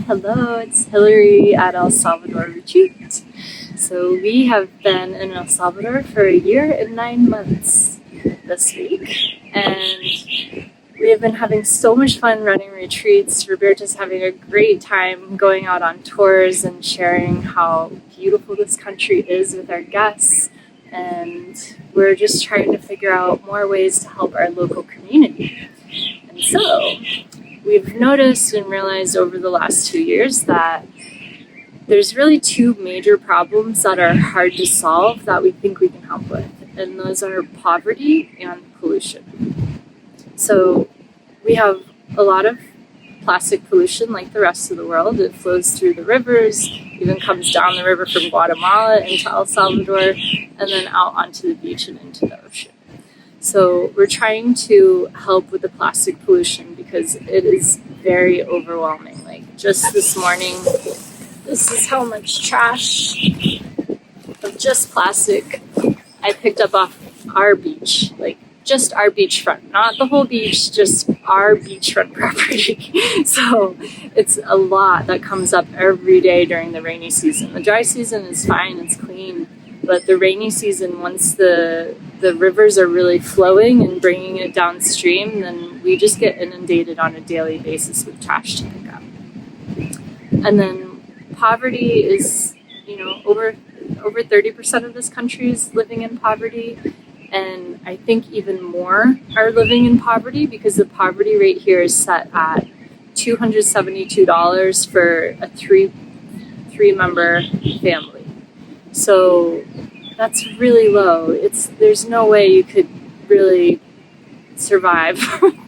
Hello, it's Hillary at El Salvador Retreat. So we have been in El Salvador for 1 year and 9 months this week, and we have been having so much fun running retreats. Roberta's having a great time going out on tours and sharing how beautiful this country is with our guests, and we're just trying to figure out more ways to help our local community. And so we've noticed and realized over the last 2 years that there's really two major problems that are hard to solve that we think we can help with, and those are poverty and pollution. So we have a lot of plastic pollution like the rest of the world. It flows through the rivers, even comes down the river from Guatemala into El Salvador, and then out onto the beach and into the ocean. So we're trying to help with the plastic pollution because it is very overwhelming. Like just this morning, this is how much trash of just plastic I picked up off our beach. Like just our beachfront, not the whole beach, just our beachfront property. So it's a lot that comes up every day during the rainy season. The dry season is fine, it's clean. But the rainy season, once the rivers are really flowing and bringing it downstream, then we just get inundated on a daily basis with trash to pick up. And then poverty is, over 30% of this country is living in poverty. And I think even more are living in poverty because the poverty rate here is set at $272 for a three-member family. So that's really low. There's no way you could really survive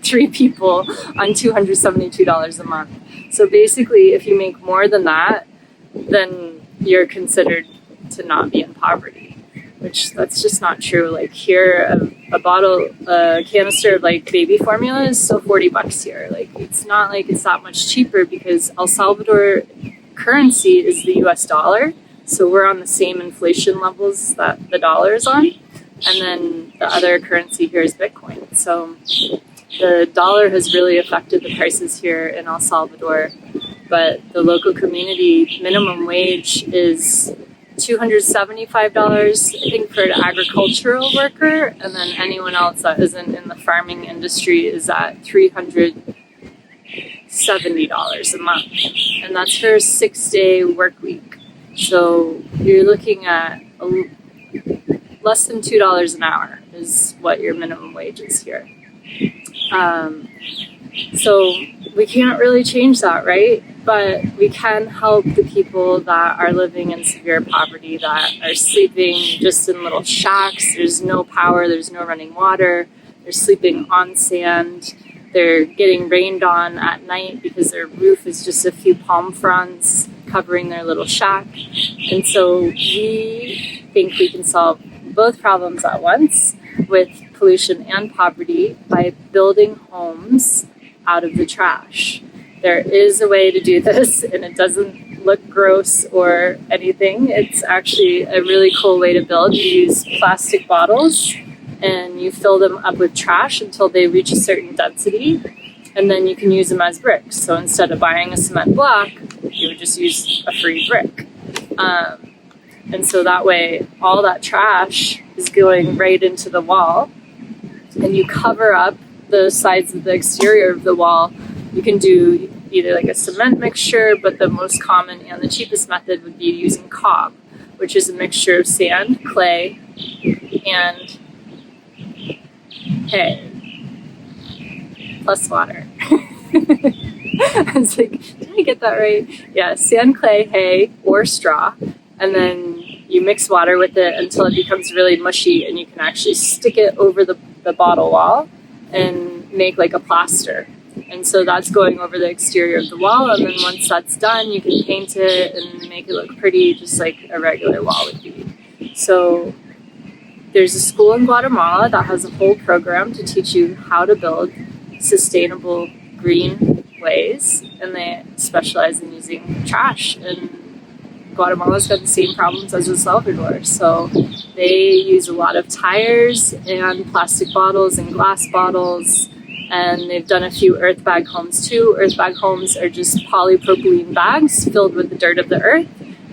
3 people on $272 a month. So basically, if you make more than that, then you're considered to not be in poverty, which that's just not true. Like here, a canister of like baby formula is still $40 here. Like it's not like it's that much cheaper because El Salvador currency is the US dollar. So we're on the same inflation levels that the dollar is on. And then the other currency here is Bitcoin. So the dollar has really affected the prices here in El Salvador. But the local community minimum wage is $275, I think, for an agricultural worker. And then anyone else that isn't in the farming industry is at $370 a month. And that's for a 6-day work week. So you're looking at less than $2 an hour is what your minimum wage is here. So we can't really change that, right? But we can help the people that are living in severe poverty, that are sleeping just in little shacks. There's no power, there's no running water. They're sleeping on sand. They're getting rained on at night because their roof is just a few palm fronds covering their little shack. And so we think we can solve both problems at once with pollution and poverty by building homes out of the trash. There is a way to do this, and it doesn't look gross or anything. It's actually a really cool way to build. You use plastic bottles and you fill them up with trash until they reach a certain density, and then you can use them as bricks. So instead of buying a cement block, you would just use a free brick. And so that way, all that trash is going right into the wall, and you cover up the sides of the exterior of the wall. You can do either like a cement mixture, but the most common and the cheapest method would be using cob, which is a mixture of sand, clay, and hay, plus water. I was like, did I get that right? Yeah, sand, clay, hay, or straw. And then you mix water with it until it becomes really mushy, and you can actually stick it over the bottle wall and make like a plaster. And so that's going over the exterior of the wall, and then once that's done, you can paint it and make it look pretty, just like a regular wall would be. So there's a school in Guatemala that has a whole program to teach you how to build sustainable green ways, and they specialize in using trash. And Guatemala's got the same problems as El Salvador, so they use a lot of tires and plastic bottles and glass bottles And they've done a few earth bag homes too. Earth bag homes are just polypropylene bags filled with the dirt of the earth.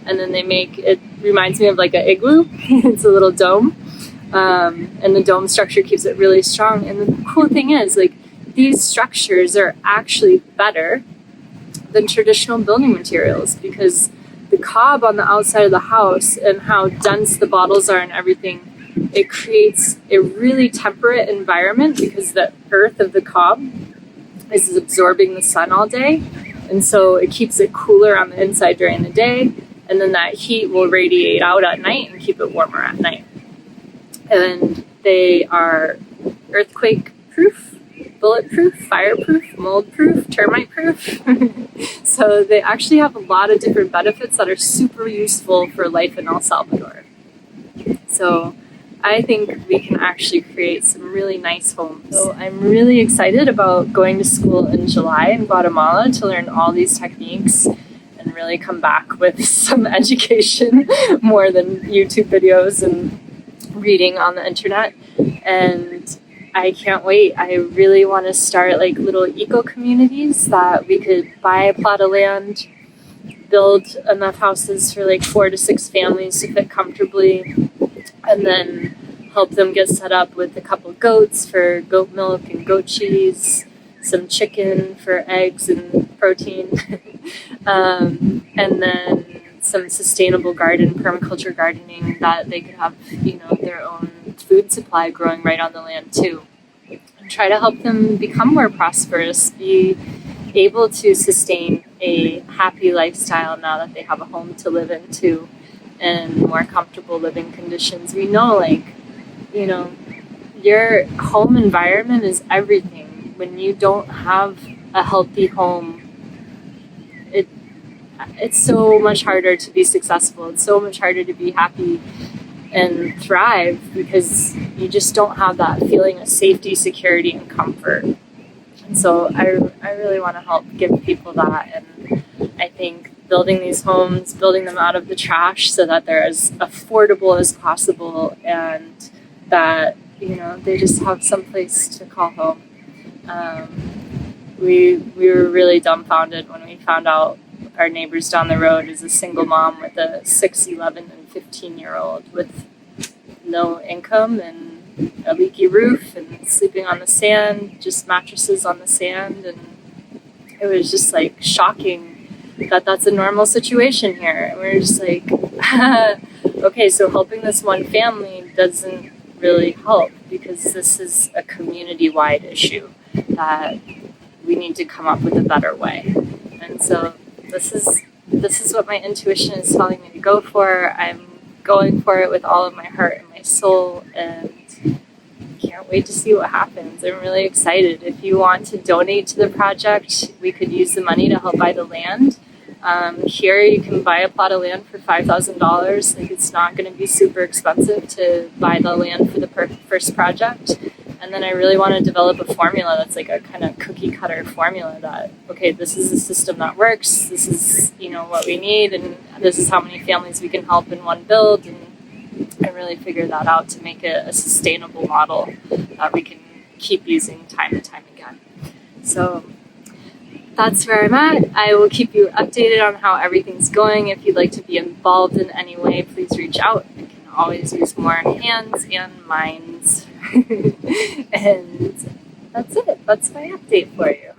And then they make, it reminds me of like an igloo. It's a little dome. And the dome structure keeps it really strong. And the cool thing is, like, these structures are actually better than traditional building materials, because the cob on the outside of the house and how dense the bottles are and everything, it creates a really temperate environment because the earth of the cob is absorbing the sun all day. And so it keeps it cooler on the inside during the day. And then that heat will radiate out at night and keep it warmer at night. And they are earthquake proof, bulletproof, fireproof, mold proof, termite proof. So they actually have a lot of different benefits that are super useful for life in El Salvador. So I think we can actually create some really nice homes. So I'm really excited about going to school in July in Guatemala to learn all these techniques and really come back with some education more than YouTube videos and reading on the internet. And I can't wait. I really want to start like little eco communities that we could buy a plot of land, build enough houses for like 4 to 6 families to fit comfortably, and then help them get set up with a couple goats for goat milk and goat cheese, some chicken for eggs and protein, and then some sustainable permaculture gardening that they could have, their own food supply growing right on the land too. And try to help them become more prosperous, be able to sustain a happy lifestyle now that they have a home to live in too, and more comfortable living conditions. We know, your home environment is everything. When you don't have a healthy home, it's so much harder to be successful. It's so much harder to be happy and thrive, because you just don't have that feeling of safety, security, and comfort. And so I really want to help give people that. And I think building these homes, building them out of the trash so that they're as affordable as possible, and that, they just have some place to call home. We were really dumbfounded when we found out our neighbors down the road is a single mom with a 6, 11, and 15-year-old with no income and a leaky roof and sleeping on the sand, just mattresses on the sand. And it was just like shocking that that's a normal situation here. And we were just like, okay, so helping this one family doesn't really help, because this is a community-wide issue that we need to come up with a better way. And so this is what my intuition is telling me to go for. I'm going for it with all of my heart and my soul, and can't wait to see what happens. I'm really excited. If you want to donate to the project, we could use the money to help buy the land. Here you can buy a plot of land for $5,000. Like, it's not going to be super expensive to buy the land for the first project. And then I really want to develop a formula that's like a kind of cookie cutter formula that, okay, this is a system that works, this is, what we need, and this is how many families we can help in one build. And I really figured that out to make it a sustainable model that we can keep using time and time again. So that's where I'm at. I will keep you updated on how everything's going. If you'd like to be involved in any way, please reach out. I can always use more hands and minds. And that's it. That's my update for you.